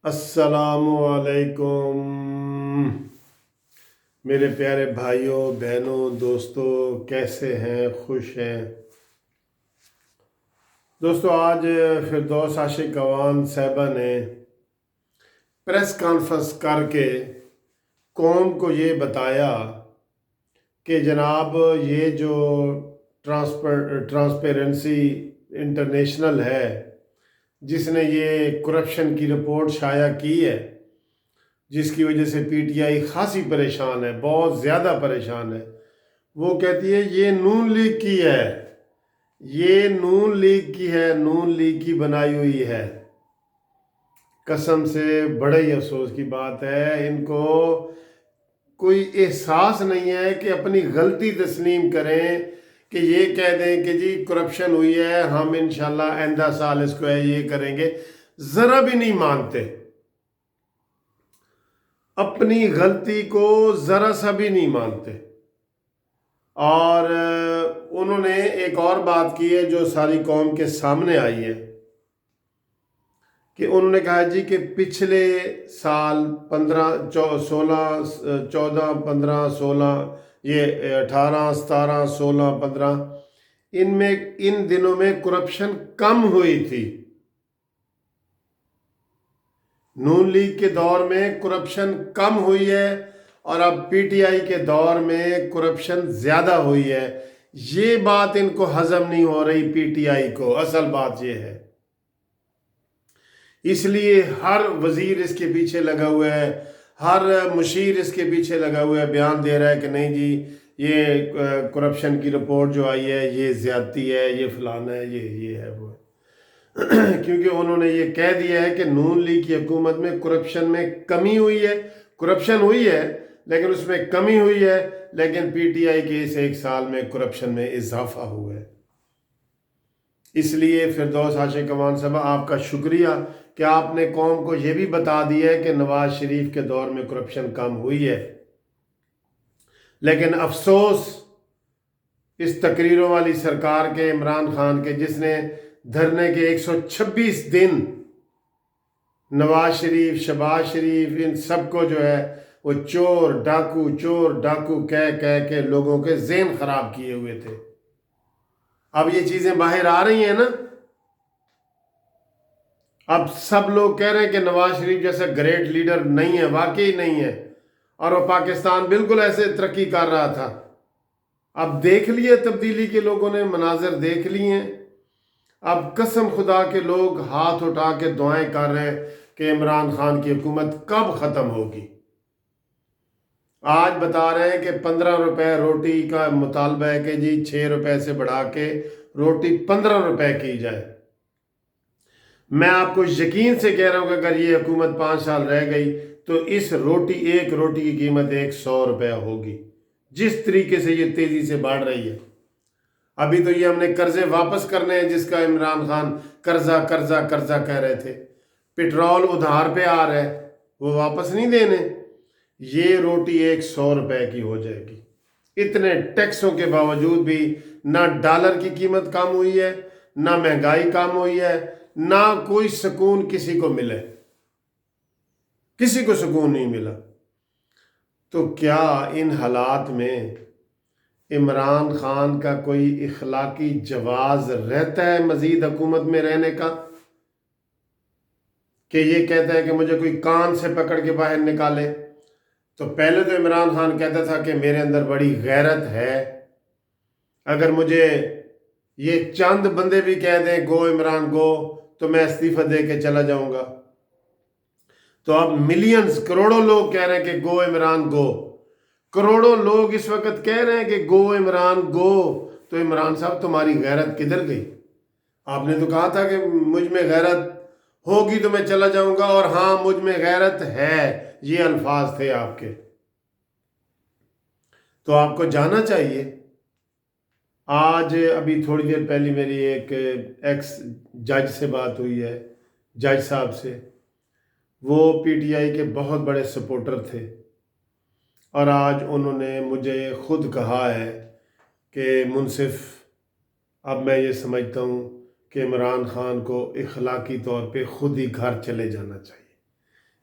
السلام علیکم میرے پیارے بھائیوں بہنوں دوستوں، کیسے ہیں؟ خوش ہیں؟ دوستو، آج فردوس عاشق اعوان صاحبہ نے پریس کانفرنس کر کے قوم کو یہ بتایا کہ جناب یہ جو ٹرانسپیرنسی انٹرنیشنل ہے، جس نے یہ کرپشن کی رپورٹ شائع کی ہے، جس کی وجہ سے پی ٹی آئی خاصی پریشان ہے، بہت زیادہ پریشان ہے، وہ کہتی ہے یہ نون لیگ کی ہے، یہ نون لیگ کی ہے، نون لیگ کی بنائی ہوئی ہے۔ قسم سے بڑے ہی افسوس کی بات ہے، ان کو کوئی احساس نہیں ہے کہ اپنی غلطی تسلیم کریں، کہ یہ کہہ دیں کہ جی کرپشن ہوئی ہے، ہم انشاءاللہ آئندہ سال اس کو یہ کریں گے۔ ذرا بھی نہیں مانتے، اپنی غلطی کو ذرا سا بھی نہیں مانتے۔ اور انہوں نے ایک اور بات کی ہے جو ساری قوم کے سامنے آئی ہے، کہ انہوں نے کہا جی کہ پچھلے سال 18 17 16 15 ان دنوں میں کرپشن کم ہوئی تھی۔ نون لیگ کے دور میں کرپشن کم ہوئی ہے، اور اب پی ٹی آئی کے دور میں کرپشن زیادہ ہوئی ہے۔ یہ بات ان کو ہضم نہیں ہو رہی، پی ٹی آئی کو۔ اصل بات یہ ہے، اس لیے ہر وزیر اس کے پیچھے لگا ہوا ہے، ہر مشیر اس کے پیچھے لگا ہوا ہے، بیان دے رہا ہے کہ نہیں جی یہ کرپشن کی رپورٹ جو آئی ہے یہ زیادتی ہے، یہ فلانا ہے، یہ ہے وہ ہے۔ کیونکہ انہوں نے یہ کہہ دیا ہے کہ نون لیگ کی حکومت میں کرپشن میں کمی ہوئی ہے، کرپشن ہوئی ہے لیکن اس میں کمی ہوئی ہے، لیکن پی ٹی آئی کے اس ایک سال میں کرپشن میں اضافہ ہوا ہے۔ اس لیے فردوس عاشق اعوان صاحبہ، آپ کا شکریہ کہ آپ نے قوم کو یہ بھی بتا دیا ہے کہ نواز شریف کے دور میں کرپشن کم ہوئی ہے۔ لیکن افسوس اس تقریروں والی سرکار کے، عمران خان کے، جس نے دھرنے کے 126 دن نواز شریف، شہباز شریف، ان سب کو جو ہے وہ چور ڈاکو کہہ کے لوگوں کے ذہن خراب کیے ہوئے تھے۔ اب یہ چیزیں باہر آ رہی ہیں نا، اب سب لوگ کہہ رہے ہیں کہ نواز شریف جیسا گریٹ لیڈر نہیں ہے، واقعی نہیں ہے، اور وہ پاکستان بالکل ایسے ترقی کر رہا تھا۔ اب دیکھ لیے تبدیلی کے لوگوں نے، مناظر دیکھ لیے ہیں۔ اب قسم خدا کے لوگ ہاتھ اٹھا کے دعائیں کر رہے ہیں کہ عمران خان کی حکومت کب ختم ہوگی۔ آج بتا رہے ہیں کہ 15 روپے روٹی کا مطالبہ ہے کہ جی 6 روپے سے بڑھا کے روٹی 15 روپے کی جائے۔ میں آپ کو یقین سے کہہ رہا ہوں کہ اگر یہ حکومت 5 سال رہ گئی تو اس ایک روٹی کی قیمت 100 روپے ہوگی، جس طریقے سے یہ تیزی سے بڑھ رہی ہے۔ ابھی تو یہ ہم نے قرضے واپس کرنے ہیں، جس کا عمران خان قرضہ کہہ رہے تھے۔ پٹرول ادھار پہ آ رہا ہے، وہ واپس نہیں دینے۔ یہ روٹی 100 روپے کی ہو جائے گی۔ اتنے ٹیکسوں کے باوجود بھی نہ ڈالر کی قیمت کم ہوئی ہے، نہ مہنگائی کم ہوئی ہے، نہ کوئی سکون کسی کو ملے، کسی کو سکون نہیں ملا۔ تو کیا ان حالات میں عمران خان کا کوئی اخلاقی جواز رہتا ہے مزید حکومت میں رہنے کا، کہ یہ کہتا ہے کہ مجھے کوئی کان سے پکڑ کے باہر نکالے؟ تو پہلے تو عمران خان کہتا تھا کہ میرے اندر بڑی غیرت ہے، اگر مجھے یہ چند بندے بھی کہہ دیں گو عمران گو تو میں استعفیٰ دے کے چلا جاؤں گا۔ تو اب ملینز، کروڑوں لوگ کہہ رہے ہیں کہ گو عمران گو، کروڑوں لوگ اس وقت کہہ رہے ہیں کہ گو عمران گو۔ تو عمران صاحب تمہاری غیرت کدھر گئی؟ آپ نے تو کہا تھا کہ مجھ میں غیرت ہوگی تو میں چلا جاؤں گا، اور ہاں مجھ میں غیرت ہے، یہ الفاظ تھے آپ کے۔ تو آپ کو جانا چاہیے۔ آج ابھی تھوڑی دیر پہلی میری ایک ایکس جج سے بات ہوئی ہے، جج صاحب سے۔ وہ پی ٹی آئی کے بہت بڑے سپورٹر تھے، اور آج انہوں نے مجھے خود کہا ہے کہ منصف، اب میں یہ سمجھتا ہوں کہ عمران خان کو اخلاقی طور پہ خود ہی گھر چلے جانا چاہیے۔